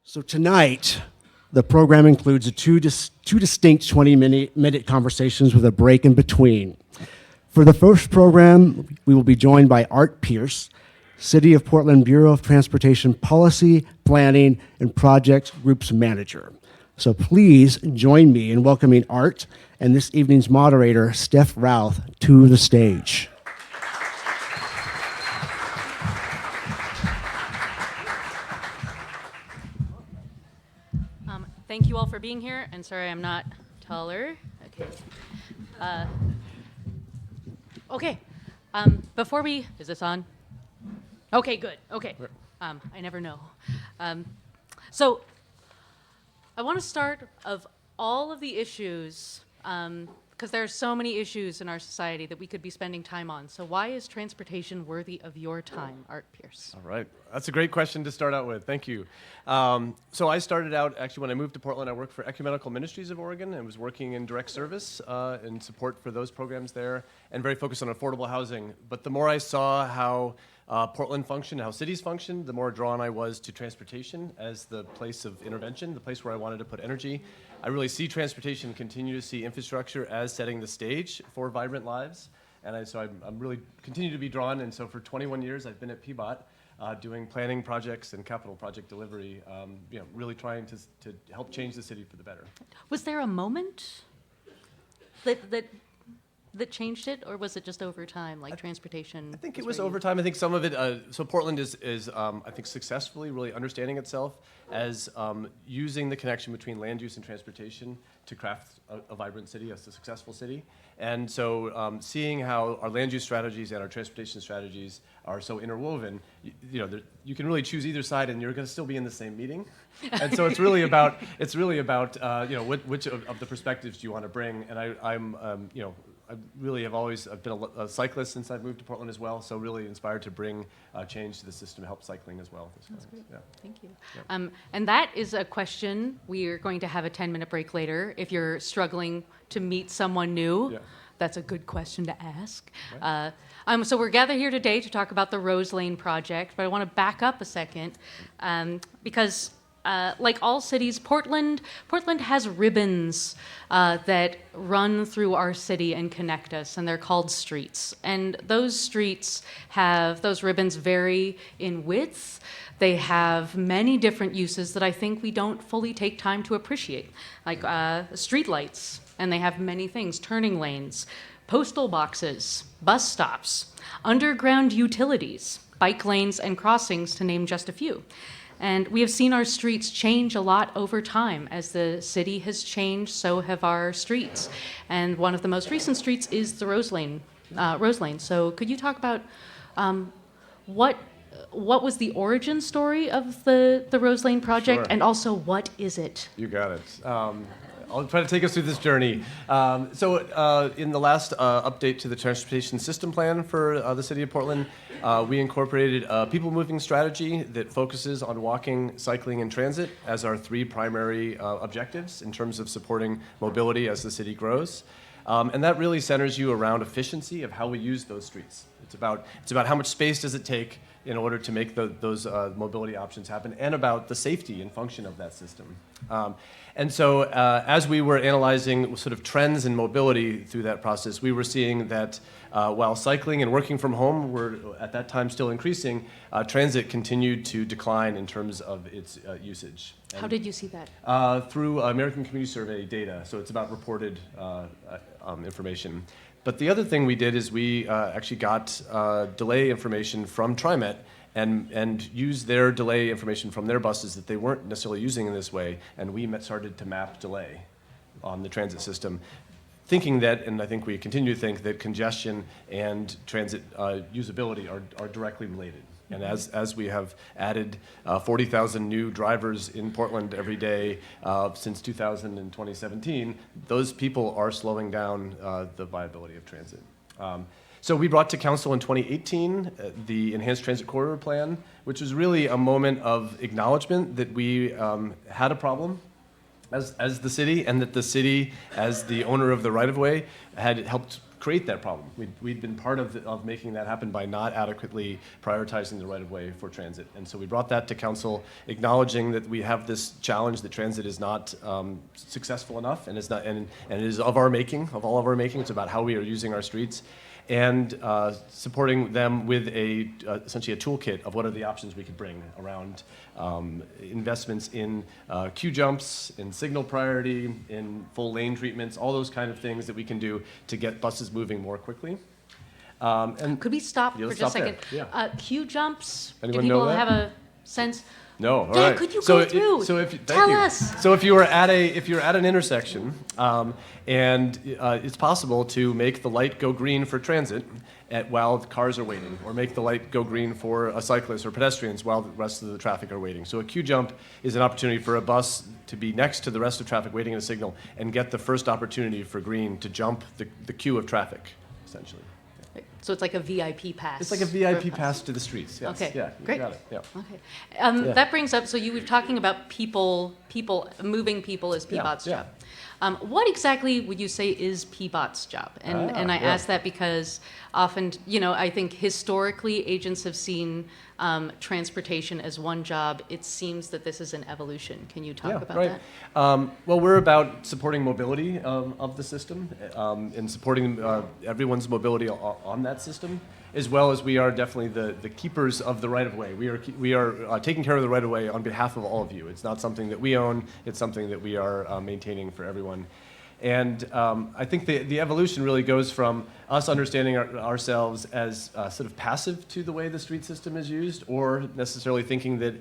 So tonight, the program includes two distinct 20-minute conversations with a break in between. For the first program, we will be joined by Art Pierce, City of Portland Bureau of Transportation Policy, Planning, and Project Groups Manager. So please join me in welcoming Art and this evening's moderator, Steph Routh, to the stage. Thank you all for being here, and sorry I'm not taller. Okay. Before we, is this on? Okay, good. Okay. I never know. So I want to start of all of the issues, because there are so many issues in our society that we could be spending time on. So why is transportation worthy of your time, Art Pierce? All right. That's a great question to start out with. Thank you. So I started out, actually, when I moved to Portland, I worked for Ecumenical Ministries of Oregon and was working in direct service and support for those programs there and very focused on affordable housing. But the more I saw how Portland functioned, how cities functioned, the more drawn I was to transportation as the place of intervention, the place where I wanted to put energy. I really see transportation, continue to see infrastructure as setting the stage for vibrant lives. And so I'm really continue to be drawn. And so for 21 years, I've been at PBOT doing planning projects and capital project delivery, really trying to help change the city for the better. Was there a moment that changed it, or was it just over time, like transportation? I think it was over time. I think some of it, so Portland is I think, successfully really understanding itself as using the connection between land use and transportation to craft a vibrant city, a successful city. And so seeing how our land use strategies and our transportation strategies are so interwoven, you can really choose either side and you're going to still be in the same meeting. And so it's really about, which of the perspectives do you want to bring. And I really have always been a cyclist since I've moved to Portland as well, so really inspired to bring change to the system, help cycling as well. That's great. Yeah. Thank you. Yeah. And that is a question. We are going to have a 10-minute break later. If you're struggling to meet someone new, that's a good question to ask. Right. So we're gathered here today to talk about the Rose Lane project, but I want to back up a second because like all cities, Portland has ribbons that run through our city and connect us, and they're called streets. And those those ribbons vary in width. They have many different uses that I think we don't fully take time to appreciate, like street lights, and they have many things: turning lanes, postal boxes, bus stops, underground utilities, bike lanes, and crossings, to name just a few. And we have seen our streets change a lot over time. As the city has changed, so have our streets. And one of the most recent streets is the Rose Lane. So could you talk about what was the origin story of the Rose Lane project, and also what is it? You got it. I'll try to take us through this journey. So in the last update to the transportation system plan for the city of Portland, we incorporated a people-moving strategy that focuses on walking, cycling, and transit as our three primary objectives in terms of supporting mobility as the city grows. And that really centers you around efficiency of how we use those streets. It's about how much space does it take in order to make those mobility options happen, and about the safety and function of that system. And so as we were analyzing sort of trends in mobility through that process, we were seeing that while cycling and working from home were at that time still increasing, transit continued to decline in terms of its usage. How did you see that? Through American Community Survey data, so it's about reported information. But the other thing we did is we actually got delay information from TriMet and used their delay information from their buses that they weren't necessarily using in this way, and we started to map delay on the transit system, thinking that, and I think we continue to think, that congestion and transit usability are directly related. And as we have added 40,000 new drivers in Portland every day since 2000 and 2017, those people are slowing down the viability of transit. So we brought to council in 2018 the Enhanced Transit Corridor Plan, which was really a moment of acknowledgement that we had a problem as the city, and that the city, as the owner of the right-of-way, had helped create that problem. We'd been part of making that happen by not adequately prioritizing the right-of-way for transit. And so we brought that to council, acknowledging that we have this challenge that transit is not successful enough, and it is of our making, of all of our making. It's about how we are using our streets, and supporting them with essentially a toolkit of what are the options we could bring around investments in queue jumps, in signal priority, in full lane treatments, all those kind of things that we can do to get buses moving more quickly. And Could we stop Yeah, for let's just a stop second? there. Queue jumps, do Anyone people know that? have a sense? No, all Yeah, right. could you go through? Thank Tell you. us. So if you're at an intersection, and it's possible to make the light go green for transit while the cars are waiting, or make the light go green for a cyclist or pedestrians while the rest of the traffic are waiting. So a queue jump is an opportunity for a bus to be next to the rest of traffic waiting at a signal and get the first opportunity for green to jump the queue of traffic, essentially. So it's like a VIP pass. It's like a VIP pass to the streets. Yes. Okay, Yeah, you great. got it. Yeah. Okay. Yeah. That brings up, so you were talking about moving people is PBOT's yeah. job. What exactly would you say is PBOT's job? And I yeah. ask that because often, I think historically agents have seen transportation as one job. It seems that this is an evolution. Can you talk about that? Well, we're about supporting mobility of the system and supporting everyone's mobility on that system, as well as we are definitely the keepers of the right-of-way. We are taking care of the right-of-way on behalf of all of you. It's not something that we own. It's something that we are maintaining for everyone. And I think the evolution really goes from us understanding ourselves as sort of passive to the way the street system is used, or necessarily thinking that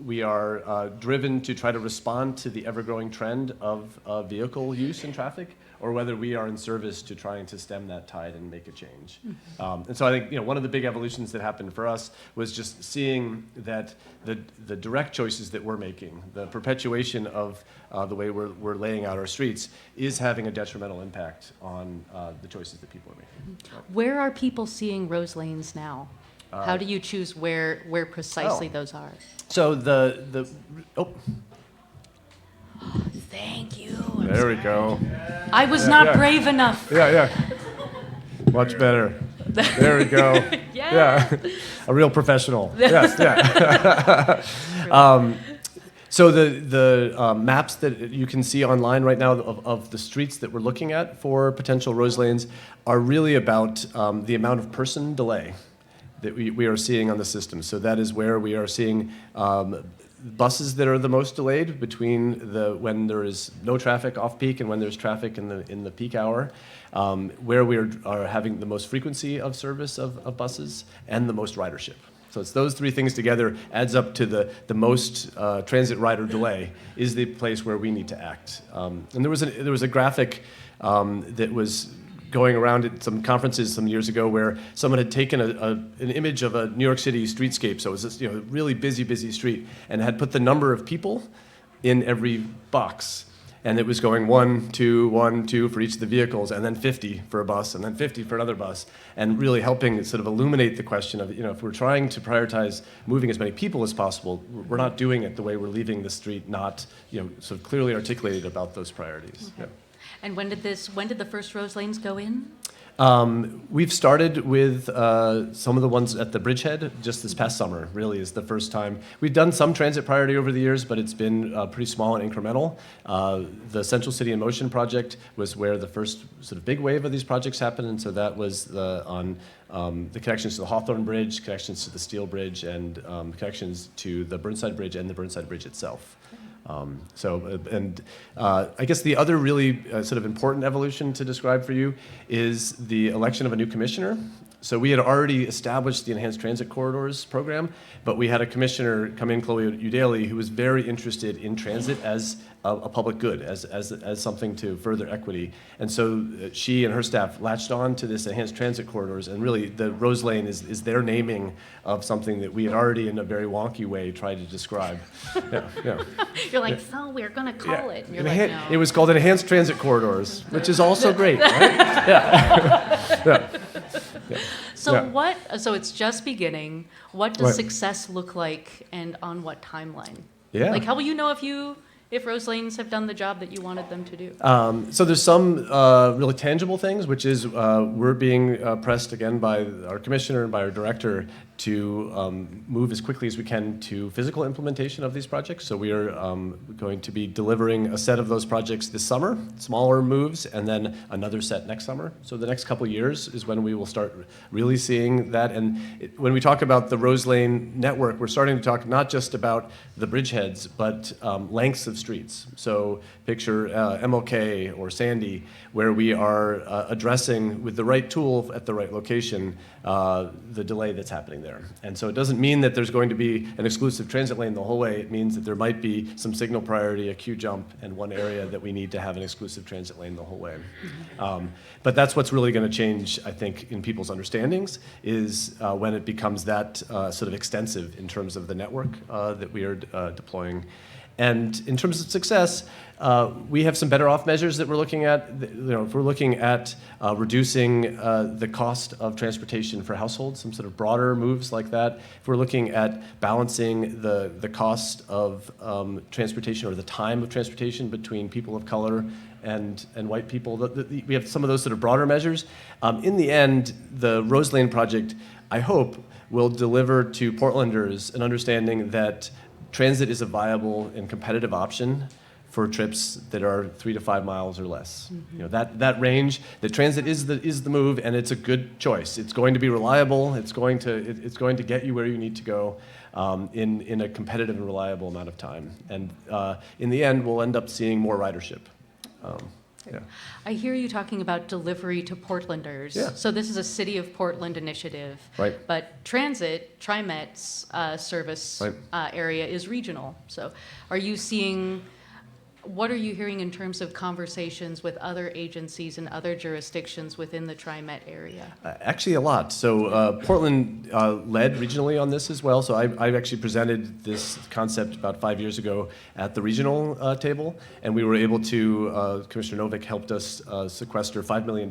we are driven to try to respond to the ever-growing trend of vehicle use in traffic, or whether we are in service to trying to stem that tide and make a change. And so I think one of the big evolutions that happened for us was just seeing that the direct choices that we're making, the perpetuation of the way we're laying out our streets, is having a detrimental impact on the choices that people are making. Where are people seeing Rose Lanes now? How do you choose where precisely those are? So Thank you. there we go. I was not brave enough. Yeah. Much better. There we go. Yeah. A real professional. Yes, yeah. So the maps that you can see online right now of the streets that we're looking at for potential Rose Lanes are really about the amount of person delay that we are seeing on the system. So that is where we are seeing buses that are the most delayed between when there is no traffic off-peak and when there's traffic in the peak hour, where we are having the most frequency of service of buses and the most ridership. So it's those three things together adds up to the most transit rider delay is the place where we need to act. And there was a graphic that was going around at some conferences some years ago where someone had taken an image of a New York City streetscape, so it was this really busy street, and had put the number of people in every box. And it was going 1, 2, 1, 2 for each of the vehicles, and then 50 for a bus, and then 50 for another bus, and really helping sort of illuminate the question of, if we're trying to prioritize moving as many people as possible, we're not doing it the way we're leaving the street not, sort of clearly articulated about those priorities. Okay. And when did the first Rose Lanes go in? We've started with some of the ones at the bridgehead just this past summer, really is the first time. We've done some transit priority over the years, but it's been pretty small and incremental. The Central City in Motion project was where the first sort of big wave of these projects happened, and so that was on the connections to the Hawthorne Bridge, connections to the Steel Bridge, and connections to the Burnside Bridge and the Burnside Bridge itself. I guess the other really sort of important evolution to describe for you is the election of a new commissioner. So we had already established the Enhanced Transit Corridors program, but we had a commissioner come in, Chloe Udaley, who was very interested in transit as a public good, as something to further equity. And so she and her staff latched on to this Enhanced Transit Corridors, and really the Rose Lane is their naming of something that we had already in a very wonky way tried to describe. Yeah. You're like, so we're going to call it. And you're like, no. It was called Enhanced Transit Corridors, which is also great, right? Yeah. So it's just beginning. What does Right. success look like, and on what timeline? Yeah. Like, how will you know if you if Rose Lanes have done the job that you wanted them to do? So there's some really tangible things, which is we're being pressed again by our commissioner and by our director to move as quickly as we can to physical implementation of these projects. So we are going to be delivering a set of those projects this summer, smaller moves, and then another set next summer. So the next couple years is when we will start really seeing that. And when we talk about the Rose Lane network, we're starting to talk not just about the bridgeheads, but lengths of streets. So picture MLK or Sandy, where we are addressing with the right tool at the right location the delay that's happening there. And so it doesn't mean that there's going to be an exclusive transit lane the whole way. It means that there might be some signal priority, a queue jump, and one area that we need to have an exclusive transit lane the whole way. But that's what's really going to change, I think, in people's understandings is when it becomes that sort of extensive in terms of the network that we are deploying. And in terms of success, we have some better off measures that we're looking at. If we're looking at reducing the cost of transportation for households, some sort of broader moves like that. If we're looking at balancing the cost of transportation or the time of transportation between people of color and white people, we have some of those sort of broader measures. In the end, the Rose Lane project, I hope, will deliver to Portlanders an understanding that transit is a viable and competitive option for trips that are 3 to 5 miles or less. That range, the transit is the move, and it's a good choice. It's going to be reliable. It's going to get you where you need to go in a competitive and reliable amount of time. And in the end, we'll end up seeing more ridership. Yeah. I hear you talking about delivery to Portlanders. Yeah. So this is a City of Portland initiative. Right. But transit, TriMet's service Right. area is regional. So are you seeing, what are you hearing in terms of conversations with other agencies and other jurisdictions within the TriMet area? Actually, a lot. So Portland led regionally on this as well. So I actually presented this concept about 5 years ago at the regional table, and we were able to, Commissioner Novick helped us sequester $5 million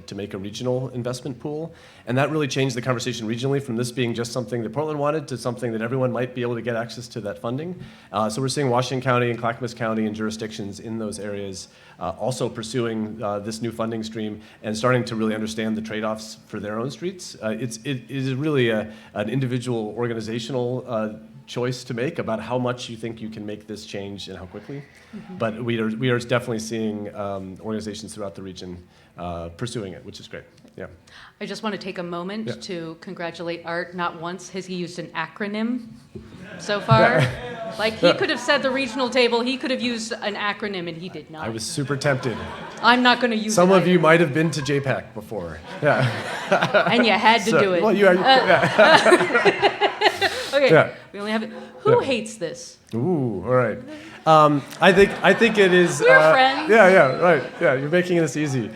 to make a regional investment pool. And that really changed the conversation regionally from this being just something that Portland wanted to something that everyone might be able to get access to that funding. So we're seeing Washington County and Clackamas County and jurisdictions in those areas also pursuing this new funding stream and starting to really understand the trade-offs for their own streets. It is really an individual organizational choice to make about how much you think you can make this change and how quickly. Mm-hmm. But we are definitely seeing organizations throughout the region pursuing it, which is great. Yeah. I just want to take a moment to congratulate Art. Not once has he used an acronym so far. Like, he could have said the regional table, he could have used an acronym, and he did not. I was super tempted. I'm not going to use Some it of you either. might have been to JPAC before. Yeah. And you had to do it. Well, you are. Okay, Yeah. we only have it. Who hates this? Ooh, all right. I think it is. We're friends. Yeah, right. Yeah, you're making this easy.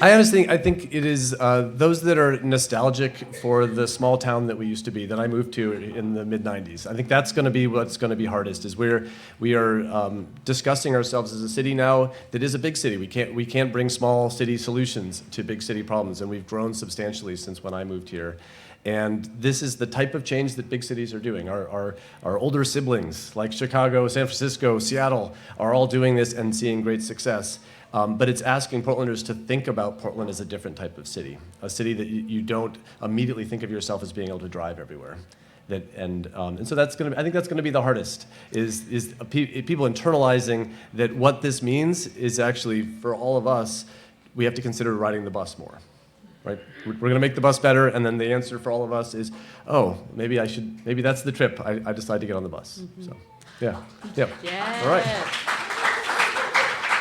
I think it is those that are nostalgic for the small town that we used to be, that I moved to in the mid-'90s. I think that's going to be what's going to be hardest. Is we are discussing ourselves as a city now that is a big city. We can't bring small city solutions to big city problems, and we've grown substantially since when I moved here. And this is the type of change that big cities are doing. Our older siblings, like Chicago, San Francisco, Seattle, are all doing this and seeing great success. But it's asking Portlanders to think about Portland as a different type of city, a city that you don't immediately think of yourself as being able to drive everywhere. And so I think that's going to be the hardest, is people internalizing that what this means is actually, for all of us, we have to consider riding the bus more. Right? We're going to make the bus better, and then the answer for all of us is, oh, maybe that's the trip. I decide to get on the bus. Mm-hmm. So, yeah. Yes. All right.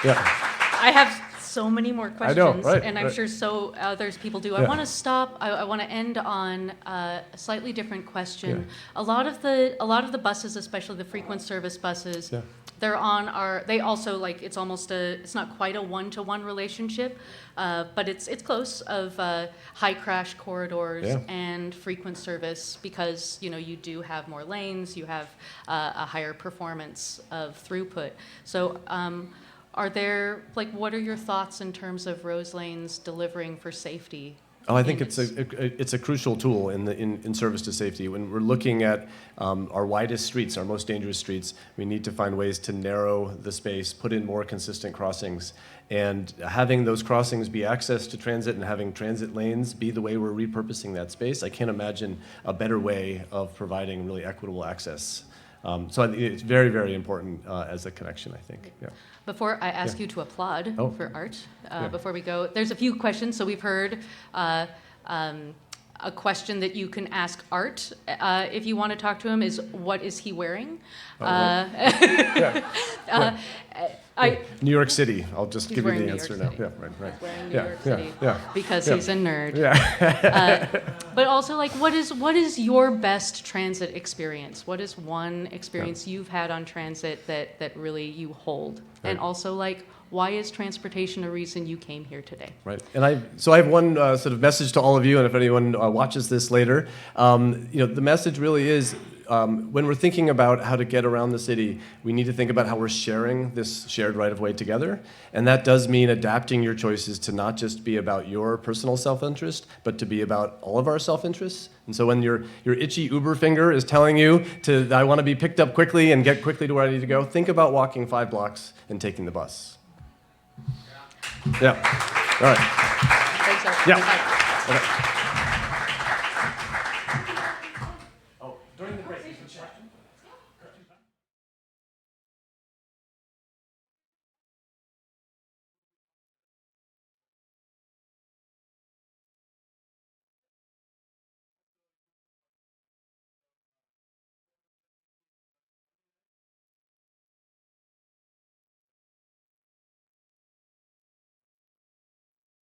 Yeah. I have so many more questions, I know, right, and I'm right. sure so others people do. Yeah. I want to stop. I want to end on a slightly different question. Yeah. A lot of the buses, especially the frequent service buses, Yeah. they also, like, it's not quite a one-to-one relationship, but it's close, of high crash corridors and frequent service, because you do have more lanes, you have a higher performance of throughput. So what are your thoughts in terms of Rose Lanes delivering for safety Oh, I think in it's a crucial tool in service to safety. When we're looking at our widest streets, our most dangerous streets, we need to find ways to narrow the space, put in more consistent crossings, and having those crossings be access to transit and having transit lanes be the way we're repurposing that space. I can't imagine a better way of providing really equitable access. So I think it's very, very important as a connection, I think. Yeah. Before I ask you to applaud Oh. for Art, before we go, there's a few questions. So we've heard a question that you can ask Art if you want to talk to him is, what is he wearing? New York City. I'll just He's give you wearing the New answer York now. City. Yeah, right. He's wearing New Yeah, York yeah, City yeah, because yeah. he's a nerd. Yeah. But also, like, what is your best transit experience? What is one experience you've had on transit that really you hold? And Right. also, like, why is transportation a reason you came here today? Right, and I have one sort of message to all of you, and if anyone watches this later, the message really is when we're thinking about how to get around the city, we need to think about how we're sharing this shared right of way together, and that does mean adapting your choices to not just be about your personal self-interest, but to be about all of our self-interests. And so when your itchy Uber finger is telling you I want to be picked up quickly and get quickly to where I need to go, think about walking 5 blocks and taking the bus. Yeah. All right. Thanks, Art. Yeah. Bye. Okay.